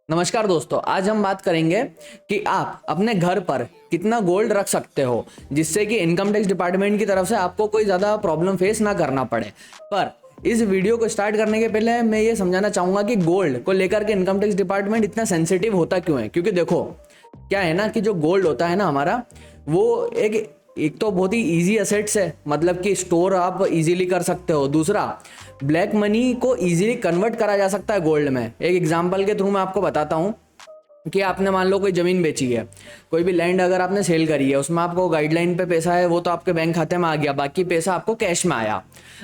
नमस्कार दोस्तों, आज हम बात करेंगे कि आप अपने घर पर कितना गोल्ड रख सकते हो जिससे कि इनकम टैक्स डिपार्टमेंट की तरफ से आपको कोई ज़्यादा प्रॉब्लम फेस ना करना पड़े। पर इस वीडियो को स्टार्ट करने के पहले मैं ये समझाना चाहूँगा कि गोल्ड को लेकर के इनकम टैक्स डिपार्टमेंट इतना सेंसिटिव होता क्यों है। क्योंकि देखो क्या है ना कि जो गोल्ड होता है ना हमारा, वो एक तो बहुत ही इजी एसेट्स है, मतलब कि स्टोर आप इजीली कर सकते हो। दूसरा, ब्लैक मनी को इजीली कन्वर्ट करा जा सकता है गोल्ड में। एक एग्जांपल के थ्रू मैं आपको बताता हूँ कि आपने मान लो कोई ज़मीन बेची है, कोई भी लैंड अगर आपने सेल करी है, उसमें आपको गाइडलाइन पे पैसा है, वो तो आपके बैंक खाते में आ गया, बाकी पैसा आपको कैश में आया।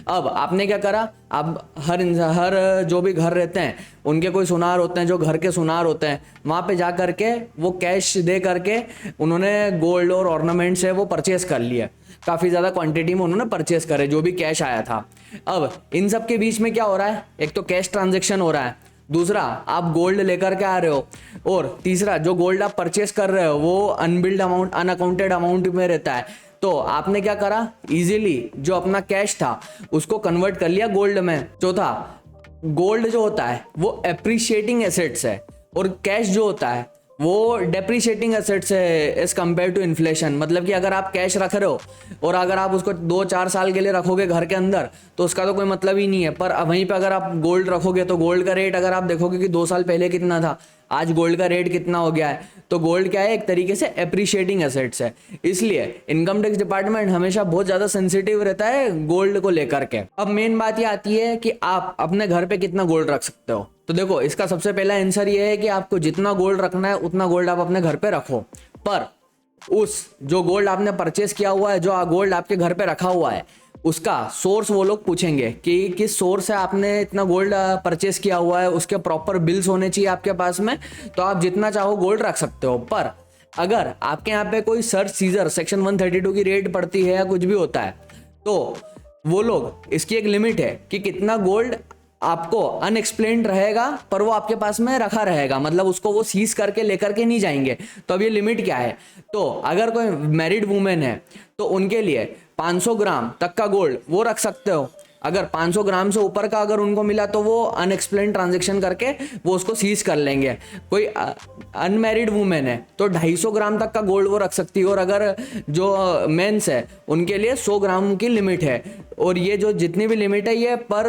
अब आपने क्या करा, अब हर जो भी घर रहते हैं उनके कोई सुनार होते हैं, जो घर के सुनार होते हैं, वहाँ पे जा करके वो कैश दे करके उन्होंने गोल्ड और ऑर्नामेंट्स है वो परचेस कर लिया। काफ़ी ज़्यादा क्वांटिटी में उन्होंने परचेस करे जो भी कैश आया था। अब इन सब के बीच में क्या हो रहा है, एक तो कैश ट्रांजेक्शन हो रहा है, दूसरा आप गोल्ड लेकर के आ रहे हो, और तीसरा जो गोल्ड आप परचेस कर रहे हो वो अनबिल्ड अमाउंट, अनअकाउंटेड अमाउंट में रहता है। तो आपने क्या करा, इजीली जो अपना कैश था उसको कन्वर्ट कर लिया गोल्ड में। चौथा, गोल्ड जो होता है वो एप्रिशिएटिंग एसेट्स है, और कैश जो होता है वो डेप्रिशिएटिंग एसेट्स है एज कम्पेयर टू इन्फ्लेशन। मतलब कि अगर आप कैश रख रहे हो और अगर आप उसको 2-4 साल के लिए रखोगे घर के अंदर तो उसका तो कोई मतलब ही नहीं है। पर वहीं पे अगर आप गोल्ड रखोगे तो गोल्ड का रेट अगर आप देखोगे कि 2 साल पहले कितना था, आज गोल्ड का रेट कितना हो गया है, तो गोल्ड क्या है, एक तरीके से एप्रिशिएटिंग एसेट्स है। इसलिए इनकम टैक्स डिपार्टमेंट हमेशा बहुत ज़्यादा सेंसिटिव रहता है गोल्ड को लेकर के। अब मेन बात ये आती है कि आप अपने घर पे कितना गोल्ड रख सकते हो। तो देखो, इसका सबसे पहला आंसर ये है कि आपको जितना गोल्ड रखना है उतना गोल्ड आप अपने घर पे रखो। पर उस जो गोल्ड आपने परचेस किया हुआ है, जो गोल्ड आपके घर पे रखा हुआ है, उसका सोर्स वो लोग पूछेंगे कि किस सोर्स से आपने इतना गोल्ड परचेस किया हुआ है, उसके प्रॉपर बिल्स होने चाहिए आपके पास में। तो आप जितना चाहो गोल्ड रख सकते हो। पर अगर आपके यहाँ पे कोई सर्च सीजर सेक्शन 132 की रेड पड़ती है या कुछ भी होता है, तो वो लोग, इसकी एक लिमिट है कि कितना गोल्ड आपको अनएक्सप्लेन्ड रहेगा पर वो आपके पास में रखा रहेगा, मतलब उसको वो सीज करके लेकर के नहीं जाएंगे। तो अब ये लिमिट क्या है, तो अगर कोई मैरिड वुमेन है तो उनके लिए 500 ग्राम तक का गोल्ड वो रख सकते हो। अगर 500 ग्राम से ऊपर का अगर उनको मिला तो वो अनएक्सप्लेन ट्रांजेक्शन करके वो उसको सीज कर लेंगे। कोई अनमैरिड वुमेन है तो 250 ग्राम तक का गोल्ड वो रख सकती है। और अगर जो मेंस है उनके लिए 100 ग्राम की लिमिट है। और ये जो जितनी भी लिमिट है ये पर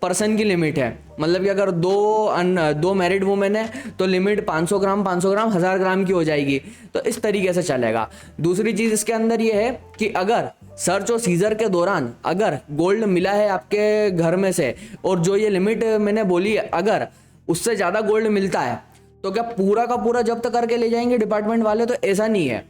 पर्सन की लिमिट है, मतलब कि अगर दो मैरिड वुमेन है तो लिमिट 500 ग्राम 1000 ग्राम की हो जाएगी। तो इस तरीके से चलेगा। दूसरी चीज़ इसके अंदर ये है कि अगर सर्च और सीजर के दौरान अगर गोल्ड मिला है आपके घर में से, और जो ये लिमिट मैंने बोली है अगर उससे ज़्यादा गोल्ड मिलता है, तो क्या पूरा का पूरा जब्त करके ले जाएंगे डिपार्टमेंट वाले? तो ऐसा नहीं है।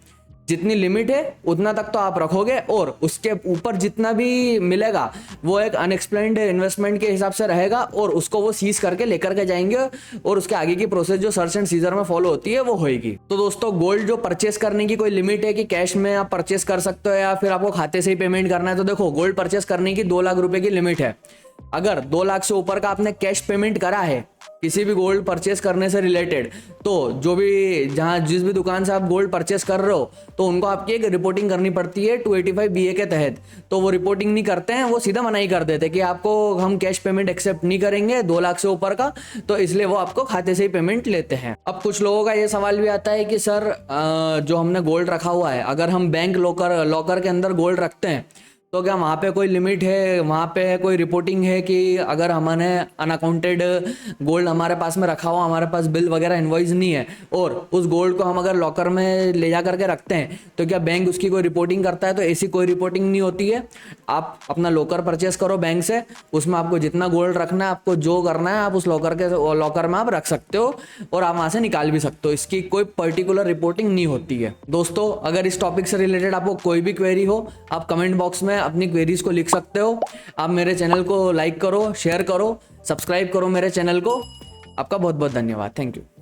जितनी लिमिट है उतना तक तो आप रखोगे, और उसके ऊपर जितना भी मिलेगा वो एक अनएक्सप्लेन्ड इन्वेस्टमेंट के हिसाब से रहेगा, और उसको वो सीज करके लेकर के जाएंगे, और उसके आगे की प्रोसेस जो सर्च एंड सीजर में फॉलो होती है वो होगी। तो दोस्तों, गोल्ड जो परचेस करने की कोई लिमिट है कि कैश में आप परचेस कर सकते हो या फिर आपको खाते से ही पेमेंट करना है, तो देखो, गोल्ड परचेस करने की 2 लाख रुपए की लिमिट है। अगर 2 लाख से ऊपर का आपने कैश पेमेंट करा है किसी भी गोल्ड परचेस करने से रिलेटेड, तो जो भी जिस भी दुकान से आप गोल्ड परचेस कर रहे हो तो उनको आपकी एक रिपोर्टिंग करनी पड़ती है 285 BA के तहत। तो वो रिपोर्टिंग नहीं करते हैं, वो सीधा मना ही कर देते कि आपको हम कैश पेमेंट एक्सेप्ट नहीं करेंगे 2 लाख से ऊपर का, तो इसलिए वो आपको खाते से ही पेमेंट लेते हैं। अब कुछ लोगों का ये सवाल भी आता है कि सर, जो हमने गोल्ड रखा हुआ है, अगर हम बैंक लॉकर के अंदर गोल्ड रखते हैं तो क्या वहाँ पे कोई लिमिट है, वहाँ पे कोई रिपोर्टिंग है कि अगर हमने अनअकाउंटेड गोल्ड हमारे पास में रखा हुआ, हमारे पास बिल वगैरह इनवॉइस नहीं है, और उस गोल्ड को हम अगर लॉकर में ले जा करके रखते हैं तो क्या बैंक उसकी कोई रिपोर्टिंग करता है? तो ऐसी कोई रिपोर्टिंग नहीं होती है। आप अपना लॉकर परचेस करो बैंक से, उसमें आपको जितना गोल्ड रखना है, आपको जो करना है, आप उस लॉकर में आप रख सकते हो और आप वहाँ से निकाल भी सकते हो। इसकी कोई पर्टिकुलर रिपोर्टिंग नहीं होती है। दोस्तों, अगर इस टॉपिक से रिलेटेड आपको कोई भी क्वेरी हो, आप कमेंट बॉक्स में अपनी क्वेरीज को लिख सकते हो। आप मेरे चैनल को लाइक करो, शेयर करो, सब्सक्राइब करो मेरे चैनल को। आपका बहुत बहुत धन्यवाद। Thank you.